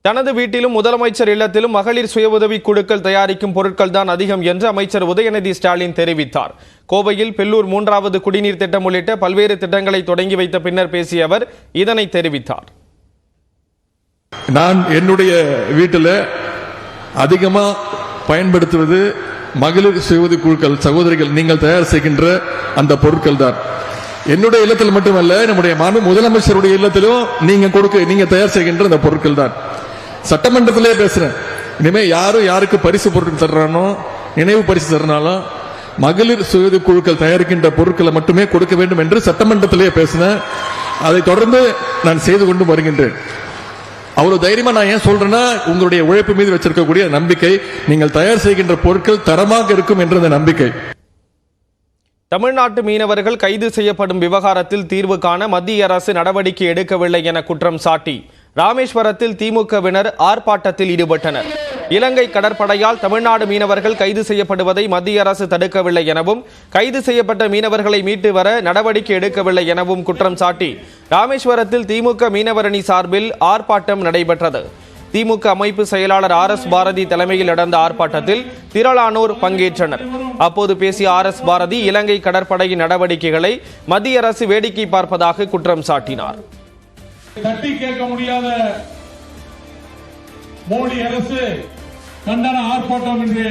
தனது வீட்டிலும் முதலமைச்சர் இல்லத்திலும் மகளிர் சுய உதவி குழுக்கள் தயாரிக்கும் பொருட்கள் தான் அதிகம் என்று அமைச்சர் உதயநிதி ஸ்டாலின் தெரிவித்தார். கோவையில் பெல்லூர் 3வது குடிநீர் திட்டம் உள்ளிட்ட பல்வேறு திட்டங்களை தொடங்கி வைத்த பின்னர் பேசிய அவர் இதனை தெரிவித்தார். நான் என்னுடைய வீட்டில் அதிகமா பயன்படுத்துவது மகளிர் சுய உதவி குழுக்கள் சகோதரிகள் நீங்கள் தயார் செய்கின்ற அந்த பொருட்கள் தான். என்னுடைய இல்லத்தில் மட்டுமல்ல, நம்முடைய முதலமைச்சருடைய இல்லத்திலும் நீங்க தயார் செய்கின்ற அந்த பொருட்கள் தான். சட்டமன்றத்திலே பேசுறேன். இனிமே யாருக்கு பரிசு பொருட்கள் தர்றானோ, நினைவு பரிசு தர்றாலும் மகளிர் சுய உதவி குழுக்கள் தயாரிக்கின்ற பொருட்களை மட்டுமே கொடுக்க வேண்டும் என்று சட்டமன்றத்திலே பேசினேன். அதை தொடர்ந்து நான் செய்து கொண்டு வருகின்றேன். அவ்வளவு தைரியமா நான் ஏன் சொல்றேன்னா, உங்களுடைய உழைப்பு மீது வச்சிருக்கக்கூடிய நம்பிக்கை, நீங்கள் தயார் செய்கின்ற பொருட்கள் தரமாக இருக்கும் என்ற அந்த நம்பிக்கை. தமிழ்நாட்டு மீனவர்கள் கைது செய்யப்படும் விவகாரத்தில் தீர்வு காண மத்திய அரசு நடவடிக்கை எடுக்கவில்லை என குற்றம் சாட்டி ராமேஸ்வரத்தில் திமுகவினர் ஆர்ப்பாட்டத்தில் ஈடுபட்டனர். இலங்கை கடற்படையால் தமிழ்நாடு மீனவர்கள் கைது செய்யப்படுவதை மத்திய அரசு தடுக்கவில்லை எனவும், கைது செய்யப்பட்ட மீனவர்களை மீட்டு வர நடவடிக்கை எடுக்கவில்லை எனவும் குற்றம் சாட்டி ராமேஸ்வரத்தில் திமுக மீனவரணி சார்பில் ஆர்ப்பாட்டம் நடைபெற்றது. திமுக அமைப்பு செயலாளர் RS பாரதி தலைமையில் நடந்த ஆர்ப்பாட்டத்தில் திரளானோர் பங்கேற்றனர். அப்போது பேசிய RS பாரதி இலங்கை கடற்படையின் நடவடிக்கைகளை மத்திய அரசு வேடிக்கை பார்ப்பதாக குற்றம் சாட்டினார். தட்டி கேட்க முடியாத மோடி அரசு கண்டன ஆர்ப்பாட்டம் என்று